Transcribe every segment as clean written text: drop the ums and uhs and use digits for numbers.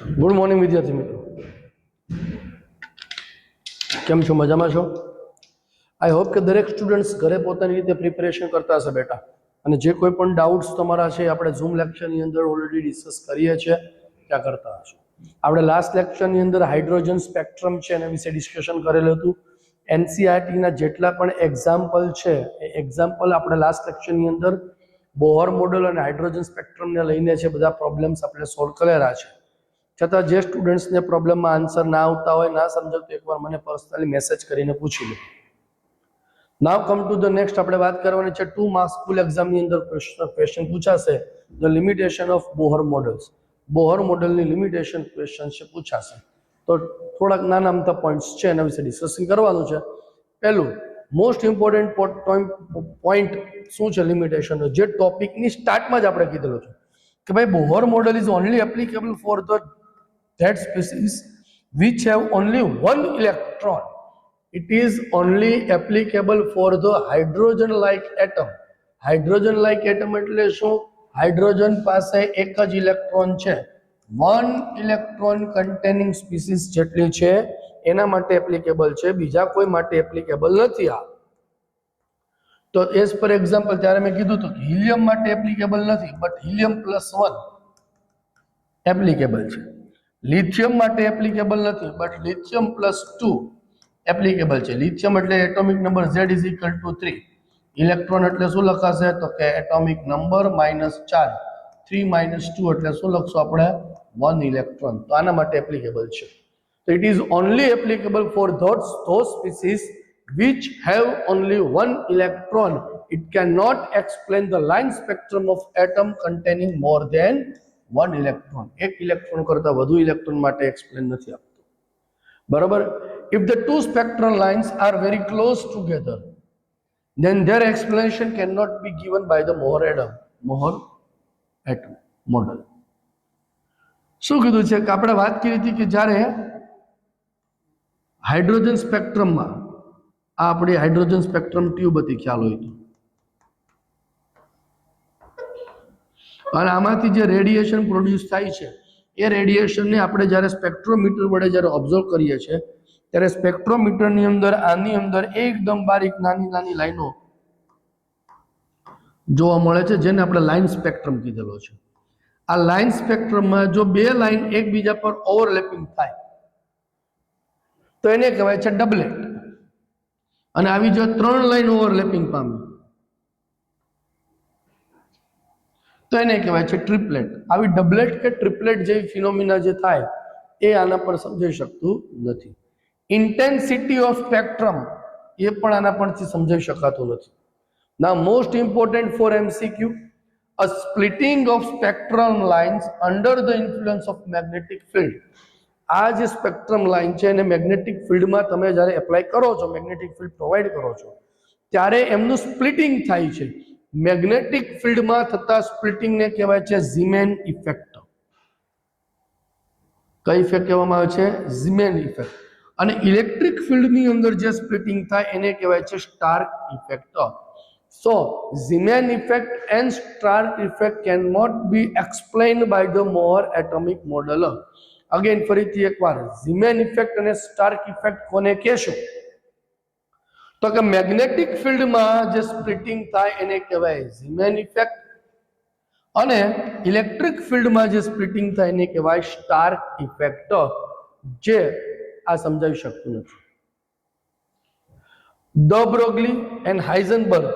Good morning વિદ્યાર્થી મિત્રો, કેમ છો? મજામાં છો? આઈ હોપ કે દરેક સ્ટુડન્ટ્સ ઘરે પોતાની રીતે પ્રિપેરેશન કરતા હશે બેટા. અને જે કોઈ પણ ડાઉટ્સ તમારા છે આપણે ઝૂમ લેક્ચરની અંદર ઓલરેડી ડિસ્કસ કરીએ છીએ, ત્યાં કરતા હશો. આપણે લાસ્ટ લેક્ચરની અંદર હાઇડ્રોજન સ્પેક્ટ્રમ છે એના વિશે ડિસ્કશન કરેલું હતું. એનસીઆરટીના જેટલા પણ એક્ઝામ્પલ છે એ એક્ઝામ્પલ આપણે લાસ્ટ લેક્ચરની અંદર બોહર મોડેલ અને હાઇડ્રોજન સ્પેક્ટ્રમને લઈને છે બધા પ્રોબ્લેમ્સ આપણે સોલ્વ કરેલા છે. છતાં જે સ્ટુડન્ટ્સને પ્રોબ્લેમમાં આન્સર ના આવતા હોય, ના સમજાવતો, એકવાર મને પર્સનલી મેસેજ કરીને પૂછી લો. Now come to the next. આપણે વાત કરવાની છે 2 માર્ક્સ સ્કૂલ એક્ઝામની અંદર ક્વેશ્ચન પૂછાશે, the limitation of Bohr models. Bohr મોડેલની લિમિટેશન ક્વેશ્ચન છે પૂછાશે. તો થોડાક નાના અમથા પોઈન્ટ્સ છે એના વિશે ડિસ્કશન કરવાનું છે. પહેલું મોસ્ટ ઇમ્પોર્ટન્ટ પોઈન્ટ શું છે લિમિટેશન, જે ટોપિકની સ્ટાર્ટમાં જ આપણે કીધેલું છે કે ભાઈ Bohr model is only applicable for the that species which have only one electron. It is only applicable for the hydrogen like atom. Hydrogen like atom એટલે શું? હાઇડ્રોજન પાસે એક જ ઇલેક્ટ્રોન છે, 1 ઇલેક્ટ્રોન કન્ટેનિંગ સ્પીસીસ જેટલી છે એના માટે એપ્લિકેબલ છે, બીજા કોઈ માટે એપ્લિકેબલ નથી. આ તો એઝ પર એક્ઝામ્પલ ત્યારે મેં કીધું હતું કે હિલિયમ માટે એપ્લિકેબલ નથી, બટ હિલિયમ +1 એપ્લિકેબલ છે. લિથિયમ માટે એપ્લિકેબલ નથી, બટ લિથિયમ +2 એપ્લિકેબલ છે. લિથિયમ એટલે એટોમિક નંબર Z = 3. ઇલેક્ટ્રોન એટલે શું લખાશે? તો કે એટોમિક નંબર -4. 3 - 2 એટલે શું લખશું આપણે? 1 ઇલેક્ટ્રોન. તો આના માટે એપ્લિકેબલ છે. તો it is only applicable for those species which have only 1 electron. It cannot explain the line spectrum of atom containing more than 1 electron. એક ઇલેક્ટ્રોન કરતા વધુ ઇલેક્ટ્રોન માટે એક્સપ્લેન નથી આપતો. બરાબર? If the two spectral lines are very close together, then their explanation cannot be given by the Mohr atom model. શું કીધું છે કે આપણે વાત કરી હતી કે જ્યારે હાઇડ્રોજન સ્પેક્ટ્રમમાં, આ આપણી હાઇડ્રોજન સ્પેક્ટ્રમ ટ્યુબ હતી, ખ્યાલ હોય તો, અને આમાંથી જે રેડિયેશન પ્રોડ્યુસ થાય છે એ રેડિયેશનને આપણે જ્યારે સ્પેક્ટ્રોમીટર વડે જ્યારે ઓબ્ઝર્વ કરીએ છીએ ત્યારે સ્પેક્ટ્રોમીટરની અંદર આની અંદર એકદમ બારીક નાની નાની લાઈનો જોવા મળે છે, જેને આપણે લાઇન સ્પેક્ટ્રમ કીધેલો છે. આ લાઇન સ્પેક્ટ્રમમાં જો બે લાઈન એકબીજા પર ઓવરલેપિંગ થાય તો એને કહેવાય છે ડબલેટ. અને આવી જો 3 લાઈન ઓવરલેપિંગ પામે તો એને કહેવાય છે ટ્રિપલેટ. આવી ડબલેટ કે ટ્રિપલેટ જેવી ફિનોમિના જે થાય એ આના પર સમજાઈ શકતું નથી. ઇન્ટેન્સિટી ઓફ સ્પેક્ટ્રમ એ પણ આના પરથી સમજાઈ શકાતું નથી. Now most important for MCQ, a splitting of spectral lines under the influence of magnetic field. આ જે સ્પેક્ટ્રમ લાઈન છે એને મેગ્નેટિક ફિલ્ડમાં તમે જ્યારે એપ્લાય કરો છો, મેગ્નેટિક ફિલ્ડ પ્રોવાઈડ કરો છો, ત્યારે એમનું સ્પ્લિટિંગ થાય છે. મેગ્નેટિક ફિલ્ડમાં થતા સ્પ્લિટિંગને કહેવાય છે ઝીમેન ઇફેક્ટ. કઈ ઇફેક્ટ કહેવામાં આવે છે? ઝીમેન ઇફેક્ટ. અને ઇલેક્ટ્રિક ફિલ્ડની અંદર જે સ્પ્લિટિંગ થાય એને કહેવાય છે stark effect. So, Zeeman effect and Stark effect cannot be explained by the Mohr atomic model. Again, ફરીથી એકવાર, Zeeman effect અને Stark effect કોને કહેશું? તો કે મેગ્નેટિક ફિલ્ડમાં જે સ્પ્લિટિંગ થાય એને કહેવાય Zeeman effect, અને ઇલેક્ટ્રિક ફિલ્ડમાં જે સ્પ્લિટિંગ થાય એને કહેવાય સ્ટાર્ક ઇફેક્ટ, જે આ સમજાવી શકતું નથી. ધ બ્રોગલી એન્ડ હાઇઝનબર્ગ,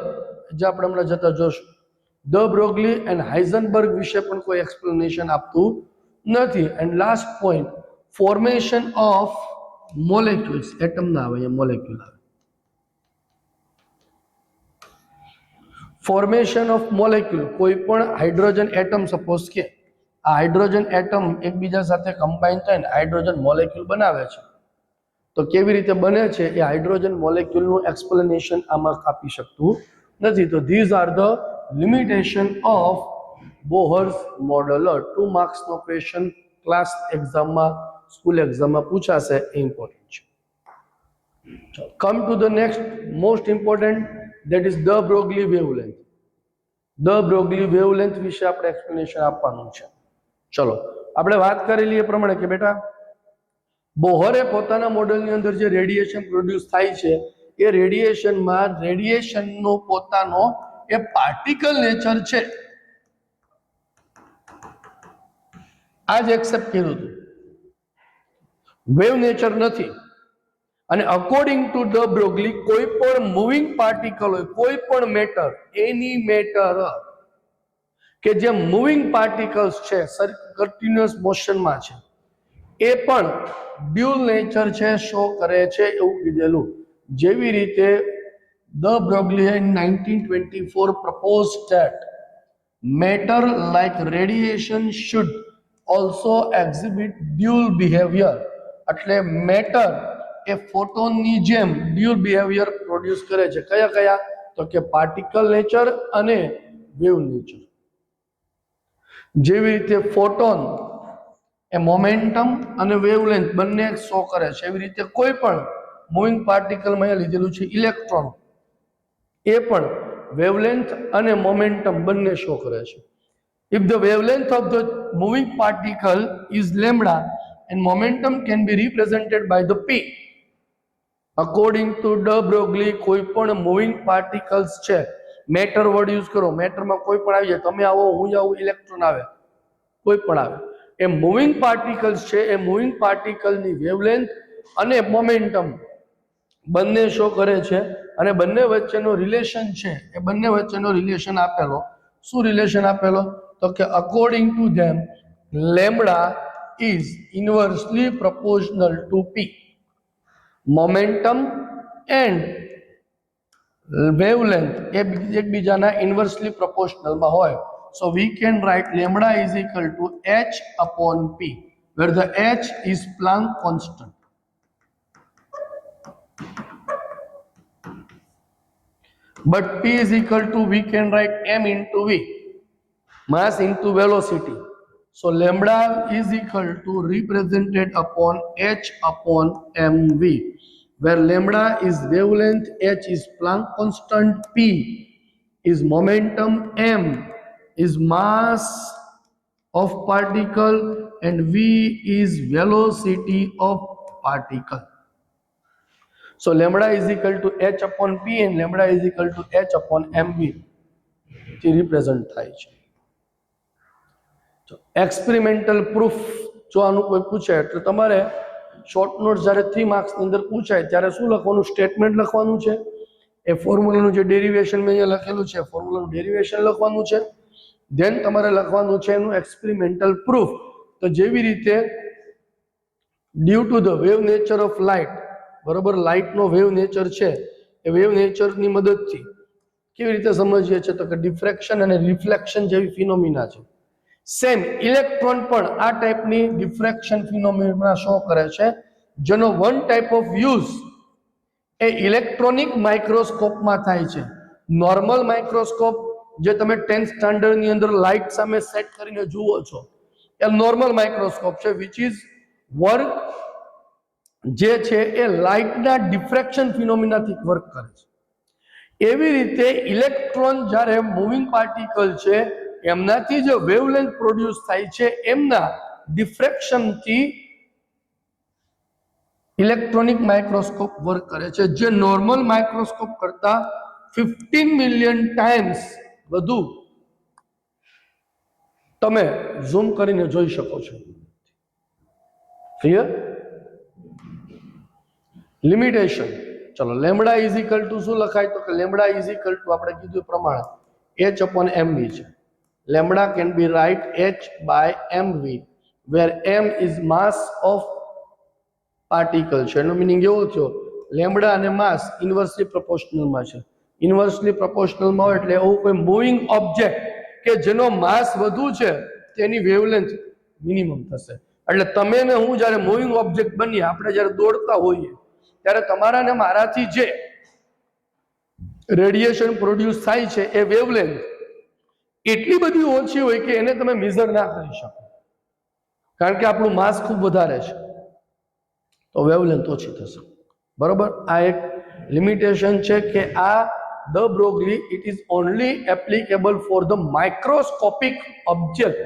જે આપણે હમણાં જતા જોશું, ધ બ્રોગલી એન્ડ હાઇઝનબર્ગ વિશે પણ કોઈ એક્સપ્લેનેશન આપતું નથી. And last point, formation of molecules. Atom ના આવે, અહીંયા મોલેક્યુલ આવે. ફોર્મેશન ઓફ મોલેક્યુલ, કોઈ પણ હાઇડ્રોજન એટમ, સપોઝ કે આ હાઇડ્રોજન એટમ એકબીજા સાથે કમ્બાઈન થઈને હાઇડ્રોજન મોલેક્યુલ બનાવે છે, તો કેવી રીતે બને છે એ હાઇડ્રોજન મોલેક્યુલનું એક્સપ્લેનેશન આમાં આપી શકતું નથી. તો these are the limitation of Bohr's model. 2 માર્ક્સનો ક્વેશ્ચન ક્લાસ એક્ઝામમાં, સ્કૂલ એક્ઝામમાં પૂછાશે, એ ઇમ્પોર્ટન્ટ છે. Come to the next most important, that is the Broglie wavelength. The Broglie wavelength વિશે આપણે એક્સપ્લેનેશન આપવાનું છે. ચલો, આપણે વાત કરેલી એ પ્રમાણે કે બેટા બોહરે પોતાના મોડેલની અંદર જે રેડિયેશન પ્રોડ્યુસ થાય છે એ રેડિયેશનમાં રેડિયેશનનો પોતાનો એ પાર્ટિકલ નેચર છે, આ જ એક્સેપ્ટ કર્યું હતું, વેવ નેચર નથી. અને અકોર્ડિંગ ટુ ડ બ્રોગલી કોઈ પણ મૂવિંગ પાર્ટિકલ હોય, કોઈ પણ મેટર, એની મેટર કે જે મૂવિંગ પાર્ટિકલ્સ છે, કન્ટિન્યુઅસ મોશનમાં છે, એ પણ ડ્યુઅલ નેચર છે શો કરે છે એવું કીધેલું. જેવી રીતે ડ Broglie in 1924 proposed that matter like radiation should also exhibit dual behavior. એટલે મેટર એ ફોટોનની જેમ ડ્યુઅલ બિહેવિયર પ્રોડ્યુસ કરે છે. કયા કયા? તો કે પાર્ટિકલ નેચર અને વેવ નેચર. જેવી રીતે ફોટોન એ મોમેન્ટમ અને વેવલેન્થ બંને શો કરે છે, એવી રીતે કોઈ પણ મૂવિંગ પાર્ટિકલમાં અહીંયા લીધેલું છે ઇલેક્ટ્રોન, એ પણ વેવલેન્થ અને મોમેન્ટમ બંને શો કરે છે. If the wavelength of the moving particle is lambda and momentum can be represented by the p. According to ડ બ્રોગલી કોઈ પણ મૂવિંગ પાર્ટિકલ્સ છે, મેટર વર્ડ યુઝ કરો, મેટરમાં કોઈ પણ આવી જાય, તમે આવો, હું આવું, ઇલેક્ટ્રોન આવે, કોઈ પણ આવે, એ મૂવિંગ પાર્ટિકલ્સ છે, એ મૂવિંગ પાર્ટિકલની વેવલેન્થ અને મોમેન્ટમ બંને શો કરે છે. અને બંને વચ્ચેનો રિલેશન છે, એ બંને વચ્ચેનો રિલેશન આપેલો. શું રિલેશન આપેલો? તો કે according to them lambda is inversely proportional to P. Momentum and wavelength એ એકબીજાના ઇન્વર્સલી પ્રોપોર્શનલમાં હોય. So we can write lambda is equal to h upon p, where the h is Planck constant. But p is equal to, we can write m into v, mass into velocity. So lambda is equal to represented upon h upon mv, where lambda is wavelength, h is Planck constant, p is momentum, m is mass of particle, and v is velocity of particle. So lambda is equal to h upon p and lambda is equal to h upon mv થી represent થાય છે. Experimental proof જો આનું કોઈ પૂછે એટલે તમારે short note જ્યારે 3 માર્ક્સની અંદર પૂછાય ત્યારે શું લખવાનું? સ્ટેટમેન્ટ લખવાનું છે, એ ફોર્મ્યુલાનું જે ડેરિવેશન મેં અહીંયા લખેલું છે ફોર્મ્યુલાનું ડેરિવેશન લખવાનું છે, ધેન તમારે લખવાનું છે એનું એક્સપેરિમેન્ટલ પ્રૂફ. તો જેવી રીતે due to the wave nature of light, બરોબર, લાઇટનો વેવ નેચર છે, એ વેવ નેચરની મદદથી કેવી રીતે સમજીએ છીએ? તો કે ડિફ્રેક્શન અને રિફ્લેક્શન જેવી ફિનોમિના છે. સેમ ઇલેક્ટ્રોન પણ આ ટાઈપની ડિફ્રેક્શન ફિનોમિના શો કરે છે, જેનો વન ટાઈપ ઓફ યુઝ એ ઇલેક્ટ્રોનિક માઇક્રોસ્કોપમાં થાય છે. નોર્મલ માઇક્રોસ્કોપ જે તમે 10th સ્ટાન્ડર્ડની અંદર લાઇટ સામે સેટ કરીને જુઓ છો એ નોર્મલ માઇક્રોસ્કોપ છે, વિચ ઇઝ વર્ક જે છે એ લાઇટના ડિફ્રેક્શન ફિનોમિનાથી વર્ક કરે છે. એવી રીતે ઇલેક્ટ્રોન જ્યારે મૂવિંગ પાર્ટિકલ છે એમનાથી જે વેવલેન્થ પ્રોડ્યુસ થાય છે એમના ડિફ્રેક્શનથી ઇલેક્ટ્રોનિક માઇક્રોસ્કોપ વર્ક કરે છે, જે નોર્મલ માઇક્રોસ્કોપ કરતા 15 મિલિયન ટાઈમ્સ વધુ તમે ઝૂમ કરીને જોઈ શકો છો. ક્લિયર? લિમિટેશન. ચલો, લેમ્બડા ઇઝ ઇક્વલ ટુ શું લખાય? તો કે લેમ્બડા ઇઝ ઇક્વલ ટુ આપણે કીધું પ્રમાણે h upon mv છે. Lambda can be write h by mv, where m is mass of particle છે. એનો મીનિંગ એવો થયો લેમ્બડા અને માસ ઇન્વર્સલી પ્રોપોર્શનલમાં છે. ઇન્વર્સલી પ્રોપોર્શનલમાં હોય એટલે એવું કોઈ મૂવિંગ ઓબ્જેક્ટ કે જેનો માસ વધુ છે તેની વેવલેન્થ મિનિમમ થશે. એટલે તમે ને હું જ્યારે મૂવિંગ ઓબ્જેક્ટ બનીએ, આપણે જ્યારે દોડતા હોઈએ ત્યારે તમારા ને મારાથી જે રેડિયેશન પ્રોડ્યુસ થાય છે એ વેવલેન્થ એટલી બધી ઓછી હોય કે એને તમે મેઝર ના કરી શકો, કારણ કે આપણું માસ ખૂબ વધારે છે, તો વેવલેન્થ ઓછી થશે. બરોબર? આ એક લિમિટેશન છે કે આ ડ Broglie, it is only applicable for the microscopic object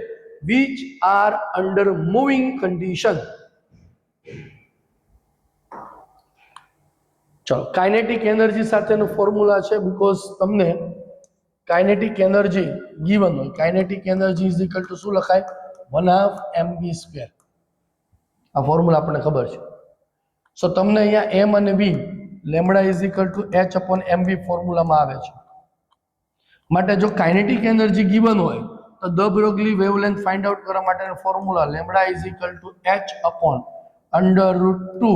which are under moving condition. ચલો કાઇનેટિક એનર્જી સાથેનો ફોર્મ્યુલા છે, બીકોઝ તમને કાઇનેટિક એનર્જી ગીવન હોય. Kinetic energy is equal two શું લખાય? 1/2 mv². આ ફોર્મ્યુલા આપણને ખબર છે. સો તમને અહીંયા m અને v lambda is equal to h/mv ફોર્મ્યુલામાં આવે છે. માટે જો કાઇનેટિક એનર્જી ગીવન હોય તો de Broglie wavelength find out કરવા માટેનો formula lambda is equal to h/√2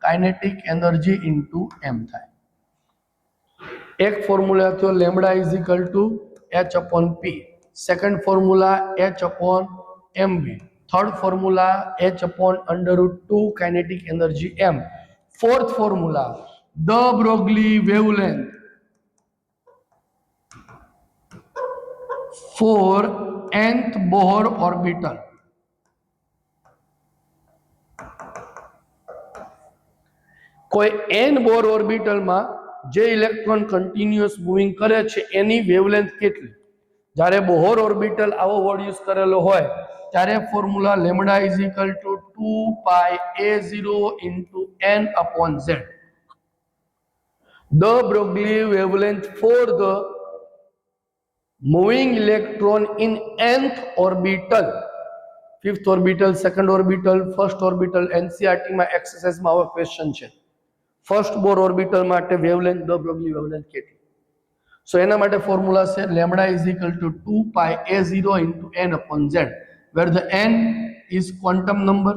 kinetic energy into m થાય. એક ફોર્મ્યુલા થયો lambda is equal to h/p. Second formula h/mv. Third formula h/√2 kinetic energy m. Fourth formula de Broglie wavelength for nth Bohr orbital. કોઈ n Bohr ઓર્બિટલમાં જે electron continuous moving કરે છે એની wavelength કેટલી? જ્યારે બોહર ઓર્બિટલ આવો word use કરેલો હોય ત્યારે formula lambda is equal two 2πa0 into n/z. The Broglie wavelength for the moving electron in nth orbital, fifth orbital, second orbital, first orbital, NCERT માં exercise માં આવો question છે. First બોર orbital માટે wavelength દ Broglie wavelength કેટલી? સો એના માટે formula છે lambda is equal two 2πa0 into n/z, where the n is quantum number.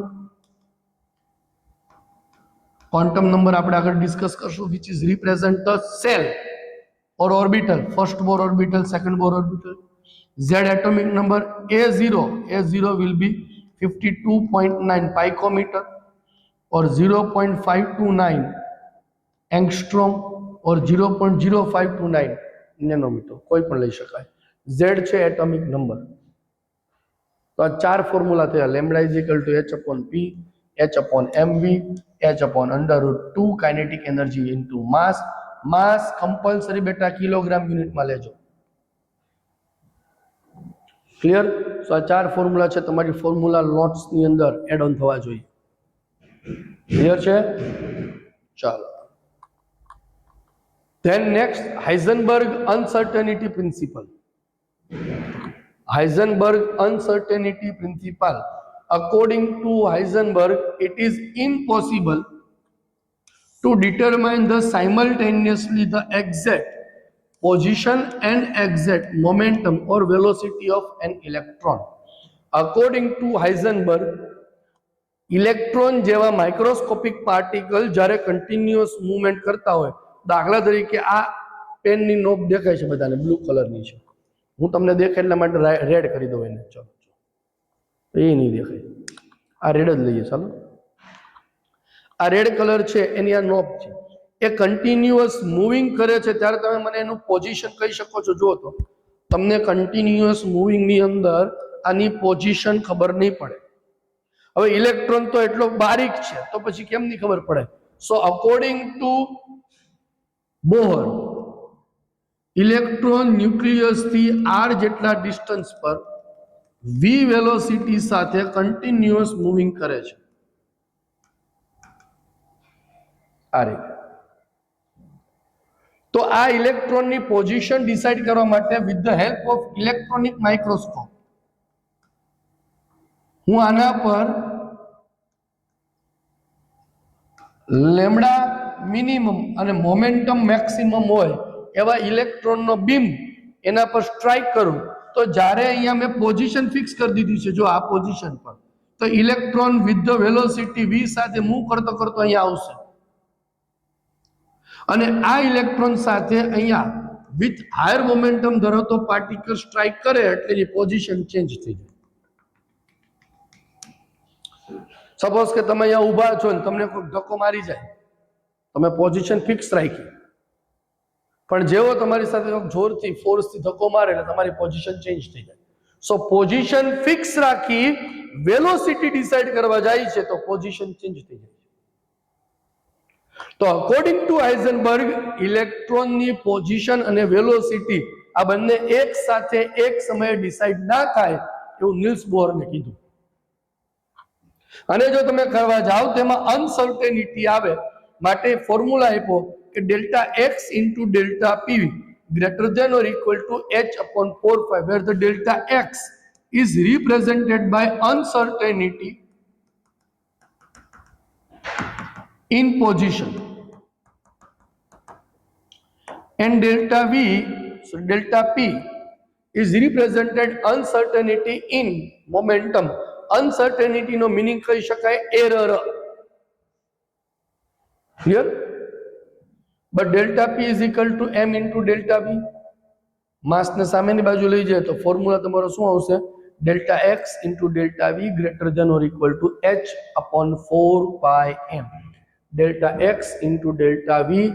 Quantum number આપણે આગળ ડિસ્કસ કરશું, which is represent the cell or orbital, first Bohr orbital, second Bohr orbital. Z atomic number A0 will be 52.9 picometer or 0.529 angstrom or 0.0529 nanometer, કોઈ પણ લઈ શકાય. Z છે atomic number. તો આ ચાર ફોર્મ્યુલા થયા. Lambda is equal to h/p, h/mv, h/√2 kinetic energy into mass. Mass compulsory બેટા કિલોગ્રામ યુનિટમાં લેજો. ક્લિયર? સો આ ચાર ફોર્મ્યુલા છે, તમારી ફોર્મ્યુલા નોટ્સ ની અંદર એડ ઓન થવા જોઈએ. ક્લિયર છે? ચાલો. Than next Heisenberg uncertainty principal. Heisenberg uncertainty principal. According to Heisenberg, it is impossible to determine the simultaneously the exact position and exact momentum or velocity of an electron. According to Heisenberg, electron જેવા microscopic particle જ્યારે continuous movement કરતા હોય, દાખલા તરીકે આ પેનની knob દેખાય છે બધાને, બ્લુ કલરની છે. હું તમને દેખાય એટલા માટે રેડ કરી દઉં એને. ચલો, એ નહીં દેખાય, આ રેડ જ લઈએ. ચાલો, આ રેડ કલર છે એની આ નોબ છે, એ કન્ટિન્યુઅસ મૂવિંગ કરે છે ત્યારે તમે મને એનું પોઝિશન કહી શકો છો. જો તો તમને કન્ટિન્યુઅસ મૂવિંગ ની અંદર આની પોઝિશન ખબર નહીં પડે. હવે ઇલેક્ટ્રોન તો એટલો બારીક છે તો પછી કેમ નહીં ખબર પડે? So according to Bohr, electron nucleus થી r જેટલા ડિસ્ટન્સ પર v વેલોસિટી સાથે કન્ટિન્યુઅસ મૂવિંગ કરે છે. આ રીતે. તો આ ઇલેક્ટ્રોનની પોઝિશન ડિસાઇડ કરવા માટે with the help of electronic microscope હું આના પર લેમ્બડા મિનિમમ અને મોમેન્ટમ મેક્સિમમ હોય એવા ઇલેક્ટ્રોનનો બીમ એના પર સ્ટ્રાઇક કરું તો જ્યારે અહીંયા મેં પોઝિશન ફિક્સ કરી દીધી છે, જો આ પોઝિશન પર, તો electron with the velocity v સાથે મૂવ કરતો કરતો અહીંયા આવશે અને આ ઇલેક્ટ્રોન સાથે અહીંયા વિથ હાયર મોમેન્ટમ ધરાવતો પાર્ટિકલ સ્ટ્રાઇક કરે એટલે એની પોઝિશન ચેન્જ થઈ જાય. સપોઝ કે તમે અહીંયા ઊભા છો ને તમને કોઈ ધક્કો મારી જાય, તમે પોઝિશન ફિક્સ રાખી, પણ જેવો તમારી સાથે જોરથી ફોર્સથી ધક્કો મારે એટલે તમારી પોઝિશન ચેન્જ થઈ જાય. સો પોઝિશન ફિક્સ રાખી વેલોસિટી ડિસાઇડ કરવા જાય છે તો પોઝિશન ચેન્જ થઈ જાય. તો અકોર્ડિંગ ટુ હાઇઝનબર્ગ, ઇલેક્ટ્રોનની પોઝિશન અને વેલોસિટી આ બંને એક સાથે એક સમયે ડિસાઇડ ના થાય એવું નિલ્સ બોહરને કીધું. અને જો તમે કરવા જાઓ તેમાં અનસર્ટેનિટી આવે માટે ફોર્મ્યુલા આપ્યો કે delta x into delta PV greater than or equal to h upon 4 pi, where the delta x is represented by uncertainty in position and delta v, so delta p is represented uncertainty in momentum. Uncertainty no meaning કહી શકાય error. Clear? But delta p is equal to m into delta v. માસ ને સામેની બાજુ લઈ જાય તો formula તમારો શું આવશે? Delta x into delta v greater than or equal to h upon 4 pi m. Delta x into delta v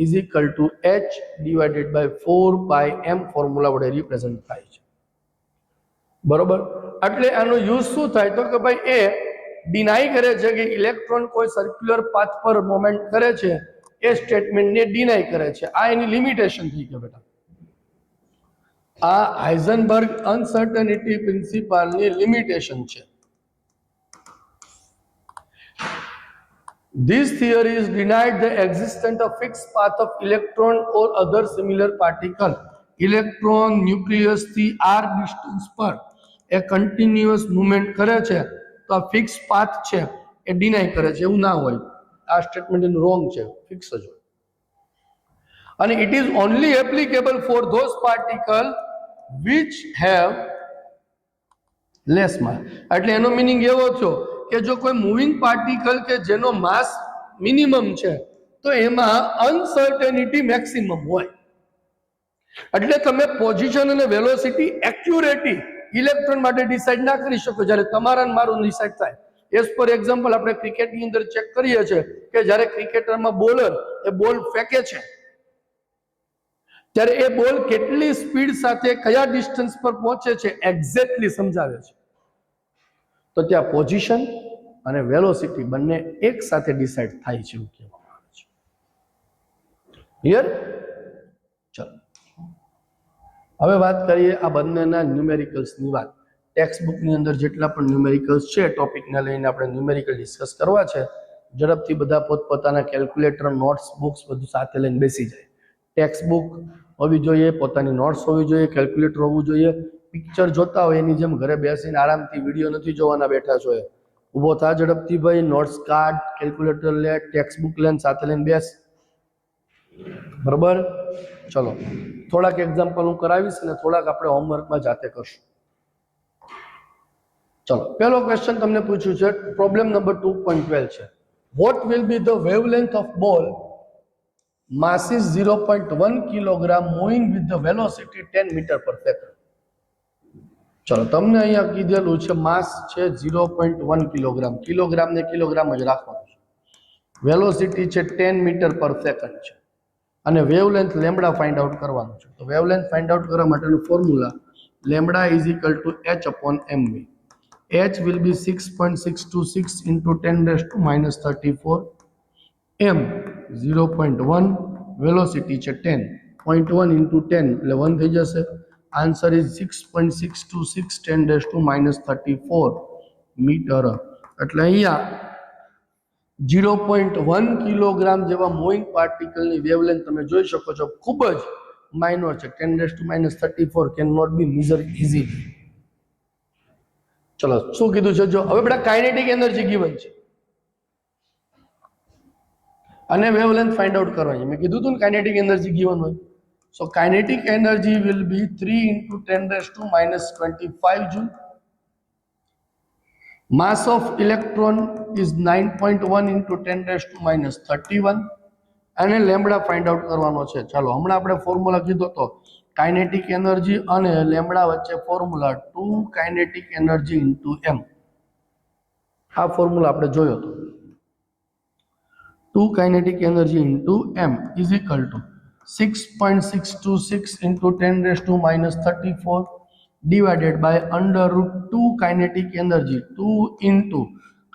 is equal to h divided by 4 pi m formula વડે રિપ્રેઝન્ટ થાય છે. બરોબર? એટલે આનો યુઝ શું થાય તો કે ભાઈ એ ડિનાય કરે છે કે ઇલેક્ટ્રોન કોઈ સર્ક્યુલર પાથ પર મોમેન્ટ કરે છે, એ સ્ટેટમેન્ટને ડિનાય કરે છે. આ એની લિમિટેશન થઈ ગઈ બેટા. આ હાઇઝનબર્ગ અનસર્ટનિટી પ્રિન્સિપલની લિમિટેશન છે. This theory is denied the existence of fixed path of electron or other similar particle. Electron nucleus થી r distance પર એ continuous movement કરે છે તો આ ફિક્સ પાથ છે એ ડિનાય કરે છે. એવું ના હોય, આ સ્ટેટમેન્ટ એનું રોંગ છે, ફિક્સ જ હોય. અને it is only applicable for those particles which have less mass. એટલે એનો મીનિંગ એવો થયો કે જો કોઈ મૂવિંગ પાર્ટિકલ કે જેનો માસ મિનિમમ છે તો એમાં અનસર્ટેનિટી મેક્સિમમ હોય. એટલે તમે પોઝિશન અને વેલોસિટી એક્યુરેટી ઇલેક્ટ્રોન માટે ડિસાઇડ ના કરી શકો જ્યારે તમારા ને મારું ડિસાઇડ થાય. એઝ પર એક્ઝામ્પલ આપણે ક્રિકેટની અંદર ચેક કરીએ છીએ કે જ્યારે ક્રિકેટરમાં બોલર એ બોલ ફેંકે છે ત્યારે એ બોલ કેટલી સ્પીડ સાથે કયા ડિસ્ટન્સ પર પહોંચે છે એક્ઝેક્ટલી સમજાવે છે. તો ત્યાં પોઝિશન અને વેલોસિટી બંને એક સાથે ડિસાઇડ થાય છે એવું કહેવામાં આવે છે. ક્લિયર? ચલો હવે વાત કરીએ આ બંનેના ન્યુમેરિકલ્સની વાત. ટેક્સ્ટ બુકની અંદર જેટલા પણ ન્યુમેરિકલ્સ છે ટોપિકને લઈને આપણે ન્યુમેરિકલ ડિસ્કસ કરવા છે. ઝડપથી બધા પોતપોતાના કેલ્ક્યુલેટર, નોટ્સ, બુક્સ બધું સાથે લઈને બેસી જાય. ટેક્સ્ટ બુક હોવી જોઈએ, પોતાની નોટ્સ હોવી જોઈએ, કેલ્ક્યુલેટર હોવું જોઈએ. પિક્ચર જોતા હોય એની જેમ ઘરે બેસીને આરામથી વિડીયો નથી જોવાના બેઠા છો એ. ઊભો થા ઝડપથી ભાઈ, નોટ્સ કાર્ડ, કેલ્ક્યુલેટર લે, ટેક્સ્ટ બુક લઈને સાથે લઈને બેસ. બરોબર? ચલો થોડાક એક્ઝામ્પલ હું કરાવીશ અને થોડાક આપણે હોમવર્કમાં જાતે કરશું. ચલો પહેલો ક્વેશ્ચન તમને પૂછ્યું છે, પ્રોબ્લેમ નંબર 2.12 છે. What will be the wavelength of બોલ mass is 0.1 kilogram moving with the velocity 10 meter per second. ચલો તમને અહીંયા કીધેલું છે માસ છે 0.1 કિલોગ્રામ. કિલોગ્રામ ને કિલોગ્રામ જ રાખવાનું છે. વેલોસિટી છે 10 મીટર પર સેકન્ડ છે અને વેવલેન્થ લેમ્બડા ફાઇન્ડ આઉટ કરવાનું છે. તો વેવલેન્થ ફાઇન્ડ આઉટ કરવા માટેનું formula lambda is equal to h upon mv. h will be 6.626 into 10⁻34. m 0.1, velocity છે 10, 0.1 into 10 એટલે 1 થઈ જશે. Answer is 6.626 10⁻34 metre. એટલે અહીંયા 0.1 કિલોગ્રામ જેવા મૂવિંગ પાર્ટિકલની વેવલેન્થ તમે જોઈ શકો છો, ખૂબ જ માઇનોર છે. 10⁻34 can not be measure easily. ચલો શું કીધું છે જો હવે બેટા કાઇનેટિક એનર્જી ગિવન છે અને વેવલેન્થ ફાઇન્ડ આઉટ કરવાની. મેં કીધું હતું ને કાઇનેટિક એનર્જી ગિવન હોય. So kinetic energy will be 3 into 10⁻25 joule. Mass of electron is 9.1 into 10⁻31 અને લેમ્બડા ફાઇન્ડ આઉટ કરવાનો છે. ચાલો હમણાં આપણે ફોર્મ્યુલા કીધો તો કાઇનેટિક એનર્જી અને લેમ્બડા વચ્ચે formula 2 kinetic energy into m. આ ફોર્મ્યુલા આપણે જોયો હતો. 2 kinetic energy into m is equal to 6.626 into 10⁻34 divided by under root 2 kinetic energy. 2 into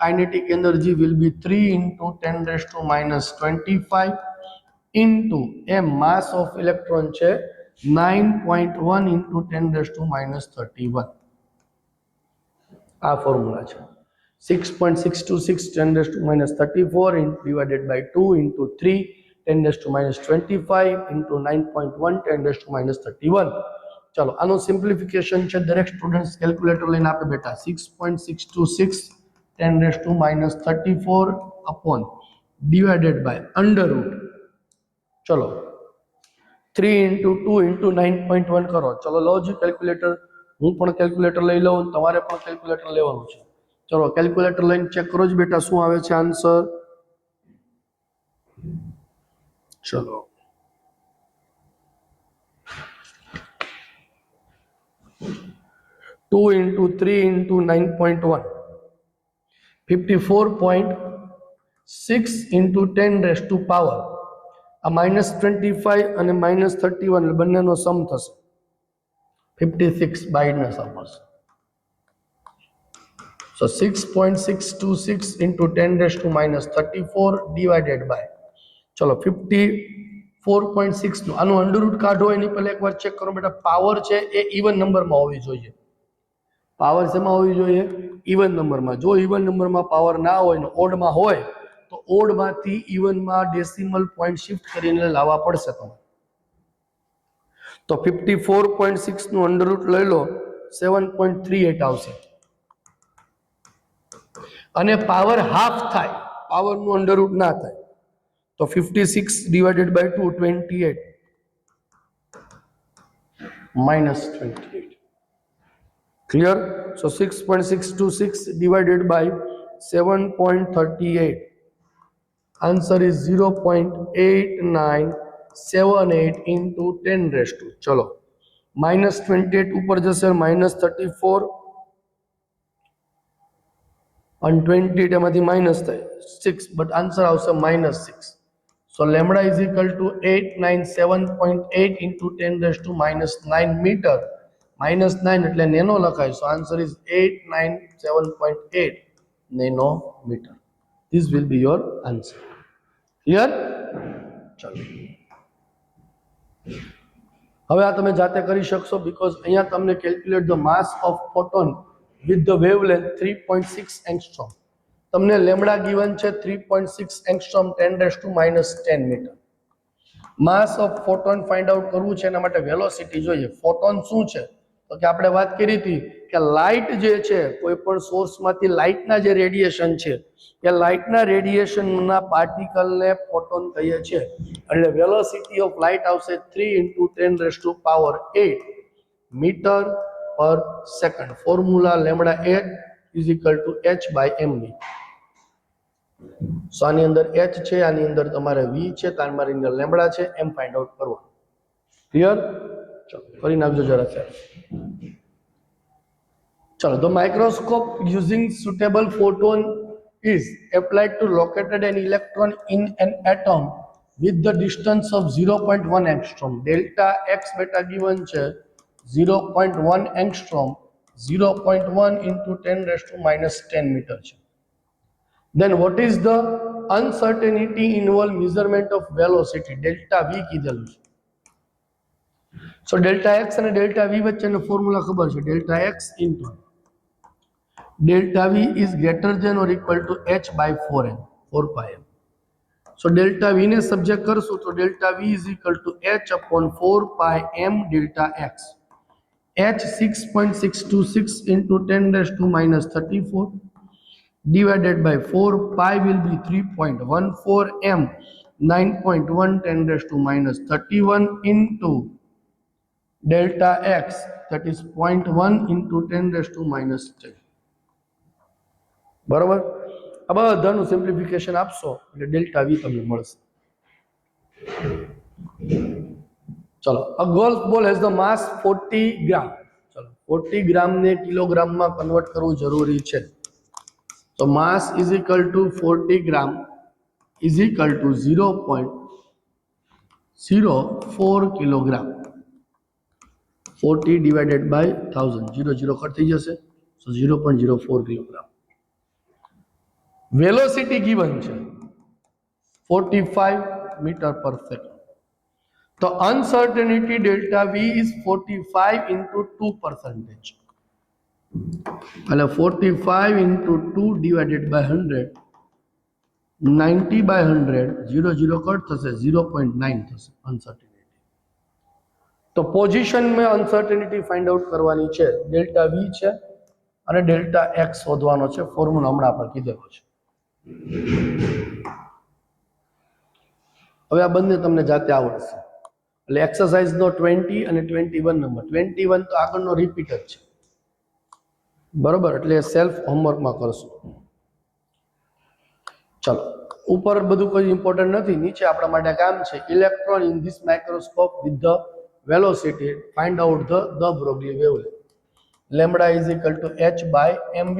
kinetic energy will be 3 into 10⁻25 into m. Mass of electron છે 9.1 into 10⁻31. આ formula છે 6.626 10⁻34 divided by 2 into 3 10⁻25 into 9.1 10⁻31. ચલો આનું simplification છે દરેક student calculator લઈને આપે બેટા 6.626 10⁻34 upon divided by under root ચલો 3 into 2 into 9.1 કરો. ચલો લો જી કેલ્ક્યુલેટર, હું પણ કેલ્ક્યુલેટર લઈ લઉં, તમારે પણ કેલ્ક્યુલેટર લેવાનું છે. ચલો કેલ્ક્યુલેટર લઈને ચેક કરો જ બેટા શું આવે છે આન્સર. ચલો 2 into 3 into 9.1 54.6 into 10 raised to power આ -25 અને -31 બંનેનો સમ થશે 56 બાયડના સમસ. So 6.626 into 10⁻34 divided by ચલો 54.6 નું આનું અંડરરૂટ કાઢો એની પહેલા એકવાર ચેક કરો બેટા. પાવર છે એ ઇવન નંબરમાં હોવી જોઈએ. પાવર શેમાં હોવી જોઈએ? ઇવન નંબરમાં. જો ઇવન નંબરમાં પાવર ના હોય ને ઓડમાં હોય તો ઓડમાંથી ઇવનમાં ડેસિમલ પોઈન્ટ શિફ્ટ કરીને લાવવા પડશે તમને. તો 54.6 નું અંડરરૂટ લઈ લો 7.38 આવશે અને પાવર હાફ થાય, પાવરનું અંડરરૂટ ના થાય તો 56 divided by 2 28 -28. Clear? So 6.626 divided by 7.38 answer is 0.8978 into 10 raised to ચલો -28 ઉપર જશે -34 and 28 એમાંથી માઇનસ થાય 6 but answer આવશે -6. So lambda is equal to 897.8 into 10 raised to -9 meter. -9 એટલે નેનો લખાય. So answer is 897.8 nanometer. This will be your answer. Clear? ચલો હવે આ તમે જાતે કરી શકશો because અહીંયા તમને calculate the mass of photon with the wavelength 3.6 angstrom. તમને લેમ્બડા given છે 3.6 angstrom 10⁻10 meter. Mass of photon find out કરવું છે એના માટે વેલોસિટી જોઈએ. ફોટોન શું છે તો કે આપણે વાત કરી હતી કે લાઇટ જે છે કોઈ પણ સોર્સમાંથી લાઇટના જે રેડિયેશન છે એ લાઇટના રેડિયેશનના પાર્ટિકલને ફોટોન કહીએ છીએ. એટલે વેલોસિટી ઓફ લાઇટ આવશે 3 into 10⁸8 મીટર પર second. Formula lambda is equal to h/mv. સો આની અંદર h છે, આની અંદર તમારે v છે, તમારી અંદર લેમ્બડા છે, એમ ફાઇન્ડ આઉટ કરવાનું. ક્લિયર? ચલો કરી નાખજો જરા સર. ચલો the microscope using suitable photon is applied to located an electron in an atom with the distance of 0.1 angstrom. Delta x beta given છે 0.1 angstrom. 0.1 into 10⁻10 meter છે. Then what is the uncertainty involved measurement of velocity? delta v કીધેલું છે. So delta x અને delta v વચ્ચેનો formula ખબર છે. delta x into delta v is greater than or equal to h/4n 4πm. So delta v ને subject કરશું તો delta v is equal to h/4πm delta x. h 6.626 into 10⁻34 divided by 4 pi will be 3.14 m 9.1 10⁻31 into delta x that is 0.1 into 10⁻10. બરાબર? આ બધાનું simplification આપશો એટલે delta વી તમને મળશે. ચલો a golf ball has the mass 40 gram. ચલો 40 ગ્રામ ને કિલોગ્રામમાં કન્વર્ટ કરવું જરૂરી છે. So mass is equal to 40 gram is equal to 0.04 kilogram. 40 divided by 1000 0 cut થઈ જશે. So 0.04 kilogram. વેલોસિટી given છે 45 meter per second. તો uncertainty delta v is 45 into 2%. એટલે 45 into 2 divided by 100, 90 by 100, 0 0 cut થશે, 0.9 થશે અનસર્ટિનિટી. તો પોઝિશન મેં અનસર્ટિનિટી find out કરવાની છે, ડેલ્ટા વી છે અને ડેલ્ટા એક્સ શોધવાનો છે. ફોર્મ્યુલા હમણાં આપણે કીધેલો છે. હવે આ બંને તમને જાતે આવડશે. એટલે એક્સરસાઇઝનો 20 અને 21 નંબર, 21 તો આગળનો રિપીટ જ છે, બરોબર. એટલે સેલ્ફ હોમવર્કમાં કરશું. ચલો, ઉપર બધું કોઈ ઇમ્પોર્ટન્ટ નથી, નીચે આપણા માટે કામ છે. Electron in this microscope with the velocity, find out de Broglie wavelength. Lambda is equal to h by mv,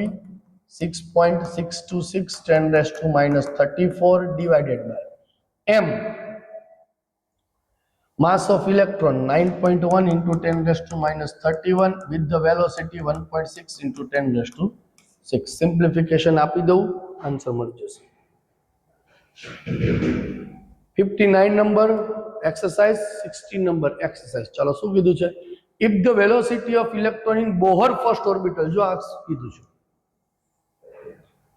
6.626 10⁻⁻34 divided by m. Mass of electron 9.1 into 10⁻31 with the velocity 1.6 into 10⁻6. Simplification આપી દઉં, answer મળી જશે. 59 number exercise, 16 number exercise. ચાલો, શું કીધું છે? If the velocity of electron in Bohr first orbital, જો આ કીધું છે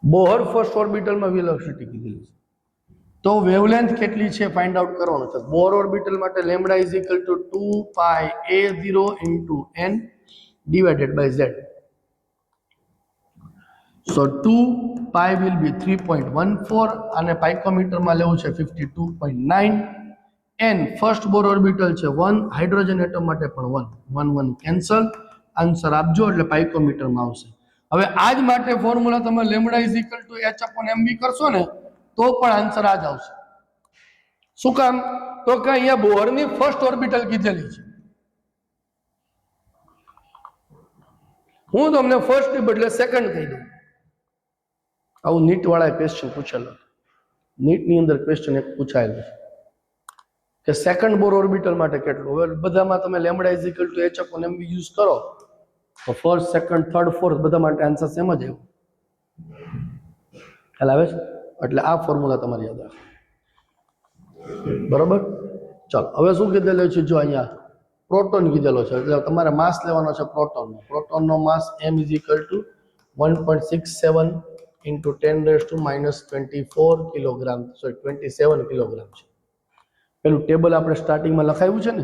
બોહર ફર્સ્ટ ઓર્બિટલમાં વેલોસિટી કીધેલી છે, તો વેવલેન્થ કેટલી છે ફાઇન્ડ આઉટ કરવાનું છે. બોર ઓર્બિટલ માટે lambda is equal two 2πa0 into n divided by z. So 2π will be 3.14 અને પાઇકોમીટરમાં લેવું છે 52.9. n ફર્સ્ટ બોર ઓર્બિટલ છે 1, હાઇડ્રોજન એટમ માટે પણ 1 1 કેન્સલ. આન્સર આપજો એટલે પાઇકોમીટરમાં આવશે. હવે આજ માટે ફોર્મ્યુલા તમે lambda is equal to h/mv કરશો ને તો પણ આન્સર આ જ આવશે. શું કામ? તો કે અહીંયા બોહરની ફર્સ્ટ ઓર્બિટલ કીધેલી છે. હું તમને ફર્સ્ટ ની બદલે સેકન્ડ કહી દઉં. આવું નીટ વાળા ક્વેશ્ચન પૂછેલો, નીટની અંદર ક્વેશ્ચન એક પૂછાયેલું કે સેકન્ડ બોર ઓર્બિટલ માટે કેટલું. હવે બધામાં તમે lambda is equal to h/mv use કરો તો ફર્સ્ટ, સેકન્ડ, થર્ડ, ફોર્થ બધા માટે આન્સર સેમ જ આવ્યો. ખ્યાલ આવે છે? એટલે આ ફોર્મ્યુલા તમારે યાદ રાખો, બરોબર. ચાલો, હવે શું કીધેલું છે? જો અહીંયા પ્રોટોન કીધેલો છે, એટલે તમારે માસ લેવાનો છે પ્રોટોનનો. પ્રોટોનનો માસ m is equal two 1.67 into 10⁻24 kilogram, sorry 27 kilogram છે. પેલું ટેબલ આપણે સ્ટાર્ટિંગમાં લખાવ્યું છે ને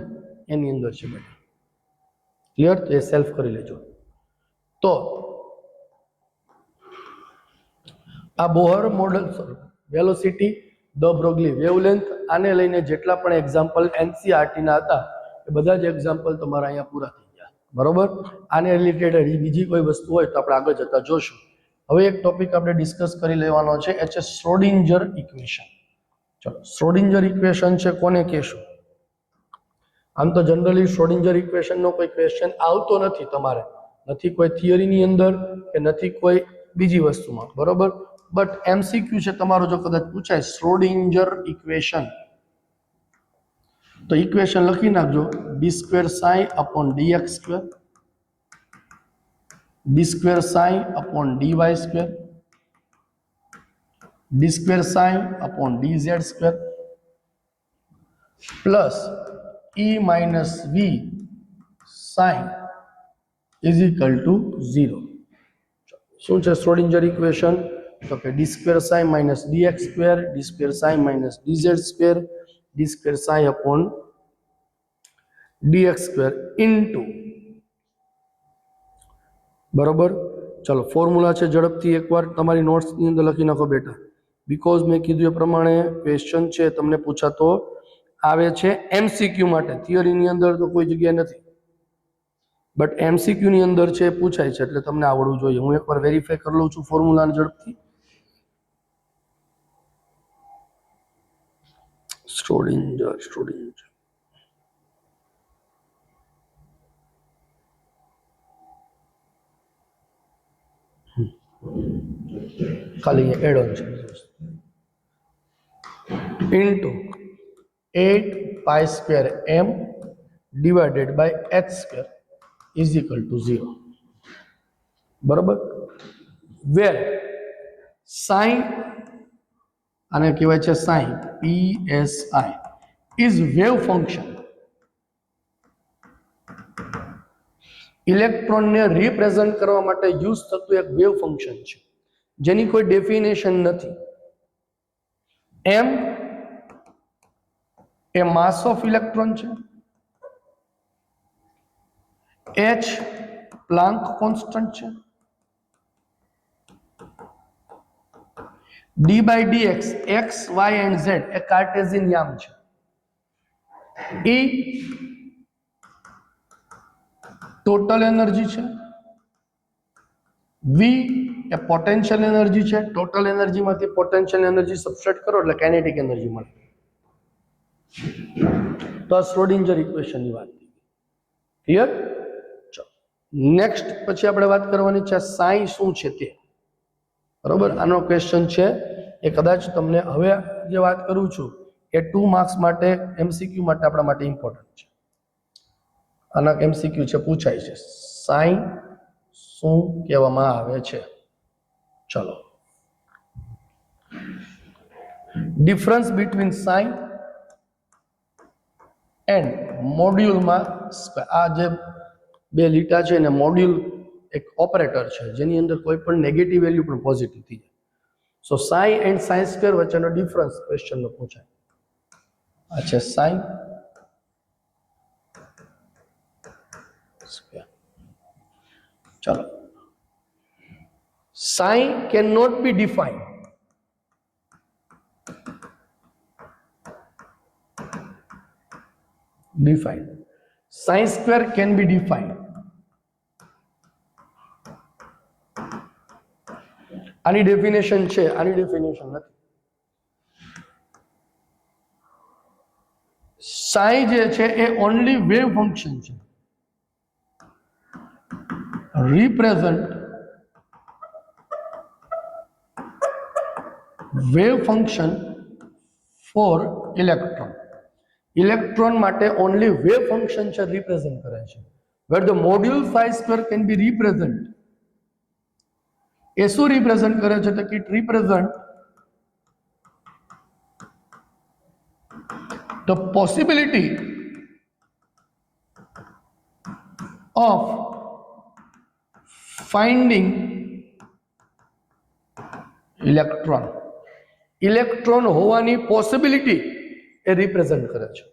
એની અંદર છે બેટા. ક્લિયર? તો એ સેલ્ફ કરી લેજો. તો આ Bohr model, velocity, the Broglie wavelength, આને લઈને જેટલા પણ એક્ઝામ્પલ એનસીઆરટી ના હતા એ બધા જ એક્ઝામ્પલ તમારા અહીંયા પૂરા થઈ ગયા, બરોબર. આને રિલેટેડ બીજી કોઈ વસ્તુ હોય તો આપણે આગળ જતા જોશું. હવે એક ટોપિક આપણે ડિસ્કસ કરી લેવાનો છે, એ છે શ્રોડિંજર ઇક્વેશન. ચલો, શ્રોડિંજર ઇક્વેશન છે, કોને કહેશું? આમ તો જનરલી શ્રોડિંજર ઇક્વેશનનો કોઈ ક્વેશ્ચન આવતો નથી તમારે, નથી કોઈ થિયરીની અંદર કે નથી કોઈ બીજી વસ્તુમાં, બરોબર. બટ એમસીક્યુ છે તમારો, જો કદાચ પૂછાય શ્રોડિંજર ઇક્વેશન તો ઇક્વેશન લખી નાખજો, d² ψ/dx², d² ψ/dy², d² ψ/dz² plus e - v sin is equal two 0. શું છે શ્રોડિંજર ઇક્વેશન? તો કે d² ψ - dx², d² ψ - dz², d² ψ/dx² into, બરોબર. ચલો, ફોર્મ્યુલા છે, ઝડપથી એકવાર તમારી નોટ્સની અંદર લખી નાખો બેટા. બીકોઝ મેં કીધું એ પ્રમાણે ક્વેશ્ચન છે તમને પૂછાતો આવે છે એમસીક્યુ માટે, થિયરીની અંદર તો કોઈ જગ્યાએ નથી, બટ એમસીક્યુ ની અંદર છે, પૂછાય છે, એટલે તમને આવડવું જોઈએ. હું એકવાર વેરીફાઈ કરી લઉં છું ફોર્મ્યુલાને ઝડપથી. શ્રોડિંજર ખાલી એડ ઓન છે, into 8π² m divided by h² is equal to 0, બરોબર. વેર સાઇન, આને કહેવાય છે sign, PSI is wave function ઇલેક્ટ્રોનને રિપ્રેઝન્ટ કરવા માટે યુઝ થતું એક વેવ ફંક્શન છે જેની કોઈ ડેફિનેશન નથી. m A mass of electron છે, h પ્લાન્ક કોન્સ્ટન્ટ છે, d by dx x y and z A Cartesian યામ છે, E ટોટલ એનર્જી છે, V એ પોટેન્શિયલ એનર્જી છે. ટોટલ એનર્જીમાંથી પોટેન્શિયલ એનર્જી સબટ્રેક્ટ કરો એટલે કાઇનેટિક એનર્જી મળે. તો આ શ્રોડિંજર ઇક્વેશનની વાત થઈ. ક્લિયર? ચલો નેક્સ્ટ પછી આપણે વાત કરવાની છે સાઈ શું છે તે. બરોબર, આનો ક્વેશ્ચન છે એ કદાચ તમને હવે જે વાત કરું છું એ 2 માર્ક્સ માટે એમસીક્યુ માટે આપણા માટે ઇમ્પોર્ટન્ટ છે. આના એમસીક્યુ છે, પૂછાય છે સાઈ શું કહેવામાં આવે છે. ચલો, ડિફરન્સ બિટવીન સાઈ એન્ડ મોડ્યુલમાં આ જે બે લીટા છે ને મોડ્યુલ એક ઓપરેટર છે જેની અંદર કોઈ પણ નેગેટિવ વેલ્યુ પણ પોઝિટિવ થઈ જાય. So psi and psi square વચ્ચેનો ડિફરન્સ ક્વેશ્ચનમાં પૂછાય. આ છે સાઈ સ્ક્વેર. ચલો, psi can not be defined. Defined. Sin square can be defined. આની ડેફિનેશન છે, આની ડેફિનેશન નથી. સાઈ જે છે એ ઓનલી વેવ ફંક્શન છે. Represent wave function for electron. Electron માટે ઓનલી વેવ ફંક્શન છે રિપ્રેઝન્ટ કરે છે. Where the module psi square can be represent. એ શું રિપ્રેઝન્ટ કરે છે તો it represent the possibility of finding electron. Electron હોવાની પોસિબિલિટી એ રિપ્રેઝન્ટ કરે છે.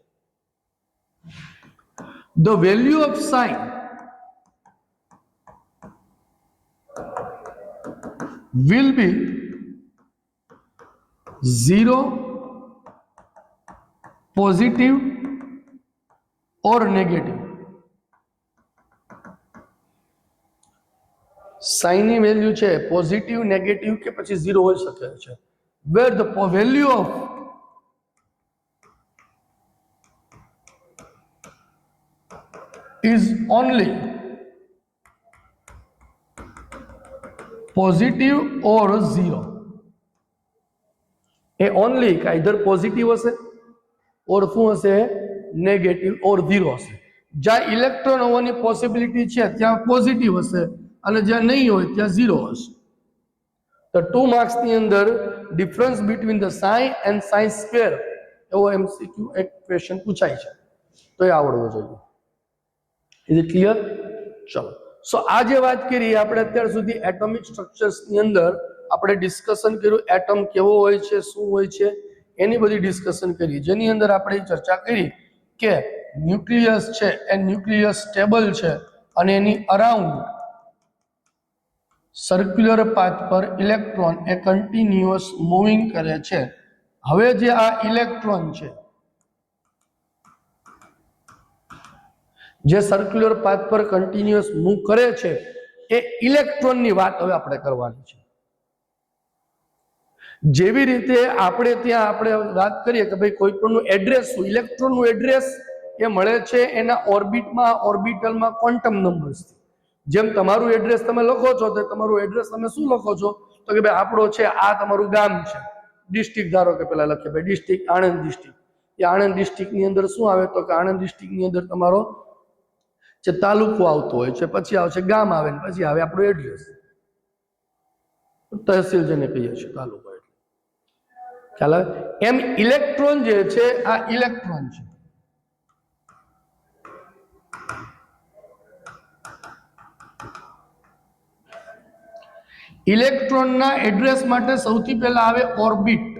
The value of psi will be 0, positive or negative. Psi ની વેલ્યુ છે પોઝિટિવ, નેગેટિવ કે પછી 0 હોઈ શકે છે. Where the value of is only positive or 0. A only either positive હશે ઓર શું હશે નેગેટિવ ઓર 0 હશે. જ્યાં ઇલેક્ટ્રોન હોવાની પોસિબિલિટી છે ત્યાં પોઝિટિવ હશે અને જ્યાં નહીં હોય ત્યાં 0 હશે. તો 2 માર્ક્સ ની અંદર difference between the psi and psi square એવો એમસીક્યુ એક ક્વેશ્ચન પૂછાય છે, તો એ આવડવો જોઈએ. Is it clear? ચલો, સો આ જે વાત કરી આપણે અત્યાર સુધી એટોમિક સ્ટ્રક્ચર્સ ની અંદર આપણે ડિસ્કશન કર્યું એટમ કેવો હોય છે, શું હોય છે, એની બધી ડિસ્કશન કરી. જેની અંદર આપણે ચર્ચા કરી કે ન્યુક્લિયસ છે એ ન્યુક્લિયસ સ્ટેબલ છે અને એની અરાઉન્ડ સર્ક્યુલર પાથ પર ઇલેક્ટ્રોન એ કન્ટિન્યુઅસ મૂવિંગ કરે છે. હવે જે આ ઇલેક્ટ્રોન છે જે સર્ક્યુલર પાથ પર કન્ટિન્યુઅસ મૂવ કરે છે એ ઇલેક્ટ્રોનની વાત હવે આપણે કરવાની છે. જેવી રીતે આપણે ત્યાં આપણે વાત કરીએ કે ભાઈ કોઈ પણનું એડ્રેસ શું, ઇલેક્ટ્રોનનું એડ્રેસ એ મળે છે એના ઓર્બિટમાં, ઓર્બિટલમાં ક્વોન્ટમ નંબર્સથી. જેમ તમારું એડ્રેસ તમે લખો છો તો તમારું એડ્રેસ તમે શું લખો છો તો કે ભાઈ આપણો છે આ તમારું ગામ છે. ડિસ્ટ્રિક્ટ ધારો કે પેલા લખીએ ભાઈ ડિસ્ટ્રિક્ટ આણંદ ડિસ્ટ્રિક્ટ. એ આણંદ ડિસ્ટ્રિક્ટની અંદર શું આવે તો કે આણંદ ડિસ્ટ્રિક્ટની અંદર તમારો જે તાલુકો આવતો હોય છે, પછી આવશે ગામ આવે ને પછી આવે આપણું એડ્રેસ. તહેસીલ જેને કહીએ છીએ તાલુકો. એટલે ખ્યાલ આવે? એમ ઇલેક્ટ્રોન જે છે આ ઇલેક્ટ્રોન છે ઇલેક્ટ્રોનના એડ્રેસ માટે સૌથી પહેલા આવે ઓર્બિટ,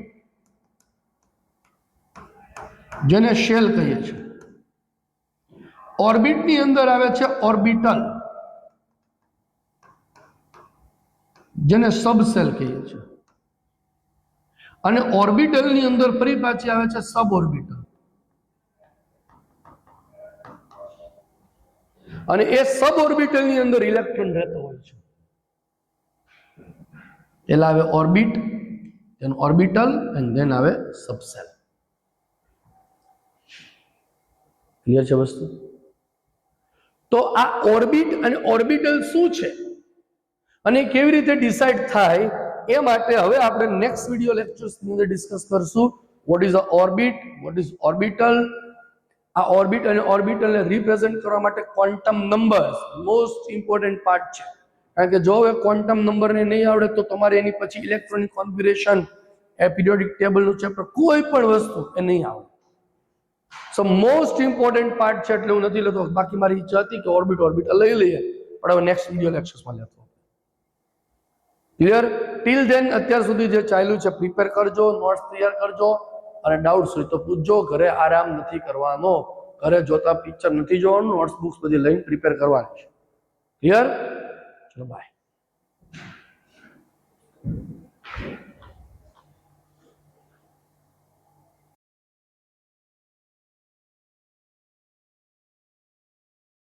જેને શેલ કહીએ છીએ. ઓર્બિટની અંદર આવે છે ઓર્બિટલ, જેને સબસેલ કહીએ છીએ. અને ઓર્બિટલની અંદર ફરી પાછી આવે છે સબ ઓર્બિટલ. અને એ સબ ઓર્બિટલની અંદર ઇલેક્ટ્રોન રહેતો હોય છે. પહેલા આવે orbit, then orbital and then આવે સબસેલ. ક્લિયર છે વસ્તુ? તો આ ઓર્બિટ અને ઓર્બિટલ શું છે અને કેવી રીતે ડિસાઇડ થાય એ માટે હવે આપણે નેક્સ્ટ વિડિયો લેક્ચર્સની અંદર ડિસ્કસ કરશું. What is a orbit, what is orbital. આ ઓર્બિટ અને ઓર્બિટલને રિપ્રેઝન્ટ કરવા માટે quantum numbers most important part છે. કારણ કે જો હવે ક્વોન્ટમ નંબરને નહીં આવડે તો તમારે એની પછી ઇલેક્ટ્રોનિક કોન્ફિગરેશન, એ પિરિયોડિક ટેબલનું ચેપ્ટર, કોઈ પણ વસ્તુ એ નહીં આવડે. સો મોસ્ટ ઇમ્પોર્ટન્ટ પાર્ટ છે, એટલે હું નથી લેતો. બાકી મારી ઈચ્છા હતી કે ઓર્બિટ ઓર્બિટલ લઈ લઈએ, પણ હવે નેક્સ્ટ વિડિયો લેક્ચર્સમાં લેતો. ક્લિયર? ટિલ ધેન અત્યાર સુધી જે ચાલ્યું છે પ્રિપેર કરજો, નોટ્સ તૈયાર કરજો, અને ડાઉટ્સ હોય તો પૂછજો. ઘરે આરામ નથી કરવાનો, ઘરે જોતા પિક્ચર નથી જોવાનું, નોટ્સ બુક્સ બધી લઈને પ્રિપેર કરવાની છે. ક્લિયર? ચલો બાય.